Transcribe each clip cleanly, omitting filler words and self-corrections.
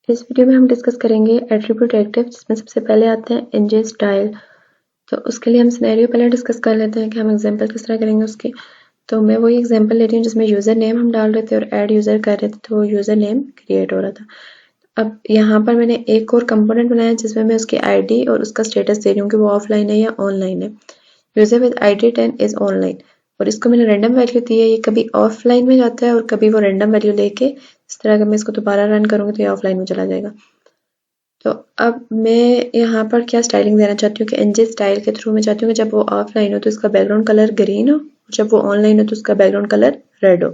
इस वीडियो में हम डिस्कस करेंगे एट्रीब्यूट डायरेक्टिव, जिसमें सबसे पहले आते हैं ngStyle। तो उसके लिए हम सिनेरियो पहले डिस्कस कर लेते हैं कि हम एग्जांपल किस तरह करेंगे उसकी। तो मैं वही एग्जांपल ले रही हूँ जिसमें यूज़र नेम हम डाल रहे थे और ऐड यूज़र कर रहे थे, तो यूज़र नेम क्रिएट हो रहा था। अब यहाँ पर मैंने एक और कंपोनेंट बनाया जिसमें मैं उसकी आईडी और उसका स्टेटस दे रही हूँ कि वो ऑफलाइन है या ऑनलाइन है। User with ID 10 is online, और इसको मैंने रैंडम वैल्यू दी है। ये कभी ऑफलाइन में जाता है और कभी वो रैंडम वैल्यू लेके, इस तरह अगर मैं इसको दोबारा रन करूँगी तो ये ऑफलाइन में चला जाएगा। तो अब मैं यहाँ पर क्या स्टाइलिंग देना चाहती हूँ कि ngStyle के थ्रू मैं चाहती हूँ कि जब वो ऑफलाइन हो तो इसका बैकग्राउंड कलर ग्रीन हो, जब वो ऑनलाइन हो तो उसका बैकग्राउंड कलर रेड हो।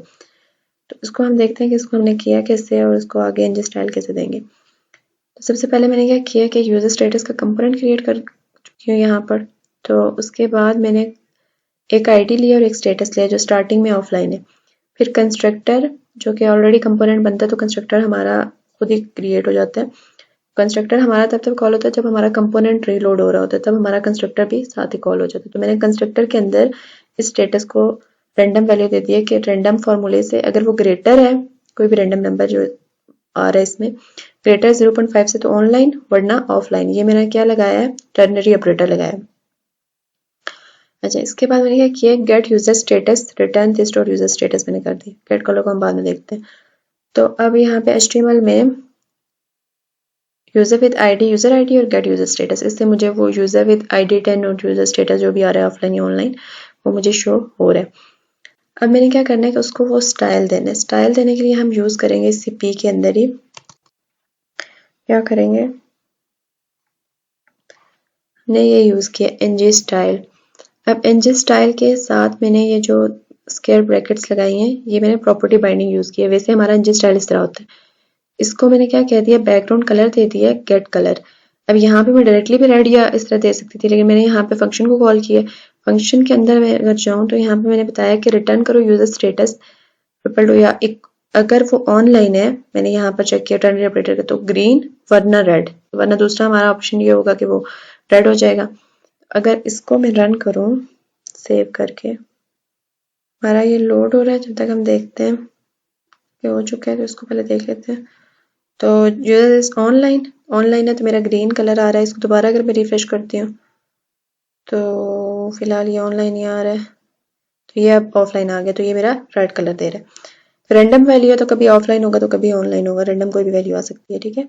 तो इसको हम देखते हैं कि इसको हमने किया कैसे और इसको आगे ngStyle कैसे देंगे। तो सबसे पहले मैंने क्या किया कि यूजर स्टेटस का कंपोनेंट क्रिएट कर चुकी हूँ यहाँ पर। तो उसके बाद मैंने एक आईडी लिया और एक स्टेटस लिया जो स्टार्टिंग में ऑफलाइन है। फिर कंस्ट्रक्टर, जो कि ऑलरेडी कंपोनेंट बनता है तो कंस्ट्रक्टर हमारा खुद ही क्रिएट हो जाता है। कंस्ट्रक्टर हमारा तब कॉल होता है जब हमारा कंपोनेंट रीलोड हो रहा होता है, तब हमारा कंस्ट्रक्टर भी साथ ही कॉल हो जाता है। तो मैंने कंस्ट्रक्टर के अंदर इस स्टेटस को रैंडम वैल्यू दे दी है कि रैंडम फॉर्मूले से अगर वो ग्रेटर है, कोई भी रैंडम नंबर जो आ रहा है इसमें ग्रेटर 0.5 से तो ऑनलाइन, वरना ऑफलाइन। ये मैंने क्या लगाया है, टर्नरी ऑपरेटर लगाया है। अच्छा, इसके बाद मैंने क्या किया, gate user status return this dot user status मैंने कर दी। गेट कॉलर को हम बाद में देखते हैं। तो अब यहाँ पे HTML में user with ID, user ID और गेट यूजर स्टेटस, इससे मुझे वो यूजर विद ID 10 और यूजर स्टेटस जो भी आ रहा है ऑफलाइन या ऑनलाइन, वो मुझे शो हो रहा है। अब मैंने क्या करना है कि उसको वो स्टाइल देना है। स्टाइल देने के लिए हम यूज करेंगे इसी P के अंदर ही क्या करेंगे, हमने ये यूज किया ngStyle। अब ngStyle के साथ मैंने ये जो स्क्वायर ब्रैकेट्स लगाई हैं, ये मैंने प्रॉपर्टी बाइंडिंग यूज की है। वैसे हमारा ngStyle इस तरह होता है। इसको मैंने क्या कह दिया, बैकग्राउंड कलर दे दिया गेट कलर। अब यहाँ पे मैं डायरेक्टली भी रेड या इस तरह दे सकती थी, लेकिन मैंने यहाँ पे फंक्शन को कॉल किया। फंक्शन के अंदर मैं अगर जाऊँ तो यहाँ पे मैंने बताया कि रिटर्न करो यूजर स्टेटस ट्रिपल टू, या एक अगर वो ऑनलाइन है, मैंने यहाँ पर चेक किया टर्नरी ऑपरेटर का, तो ग्रीन वरना रेड, वरना दूसरा हमारा ऑप्शन ये होगा कि वो रेड हो जाएगा। अगर इसको मैं रन करूँ सेव करके, हमारा ये लोड हो रहा है, जब तक हम देखते हैं कि हो चुका है तो इसको पहले देख लेते हैं। तो यूजर इज ऑनलाइन, ऑनलाइन है तो मेरा ग्रीन कलर आ रहा है। इसको दोबारा अगर मैं रिफ्रेश करती हूँ तो फिलहाल ये ऑनलाइन ही आ रहा है, तो ये अब ऑफलाइन आ गया, तो ये मेरा रेड कलर दे रहा है। रैंडम वैल्यू है तो कभी ऑफलाइन होगा तो कभी ऑनलाइन होगा, रैंडम कोई भी वैल्यू आ सकती है, ठीक है।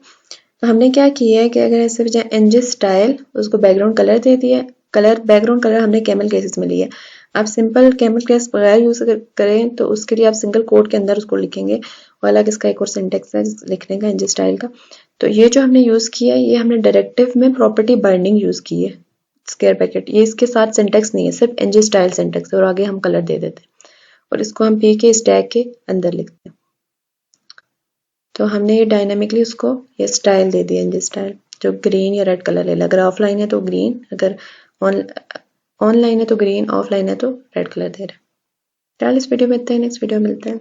तो हमने क्या किया है कि अगर ऐसे बजाय ngStyle उसको बैकग्राउंड कलर दे दिया। कलर बैकग्राउंड कलर हमने कैमल केसेस में लिया है। आप सिंपल कैमल केस बगैर यूज करें तो उसके लिए आप सिंगल कोड के अंदर उसको लिखेंगे, और अलग इसका एक और सिंटेक्स है लिखने का ngStyle का। तो ये जो हमने यूज किया है, ये हमने डायरेक्टिव में प्रॉपर्टी बाइंडिंग यूज की है, स्क्वायर ब्रैकेट। ये इसके साथ सिंटेक्स नहीं है, सिर्फ ngStyle सिंटेक्स है, और आगे हम कलर दे देते हैं और इसको हम P के स्टैक के अंदर लिखते हैं। तो हमने ये डायनामिकली उसको ये स्टाइल दे दिया ngStyle, जो ग्रीन या रेड कलर ले ला। अगर ऑफलाइन है तो ग्रीन, अगर ऑनलाइन है तो ग्रीन, ऑफलाइन है तो रेड कलर दे रहा है। चल इस वीडियो में इतना ही, नेक्स्ट वीडियो मिलते हैं।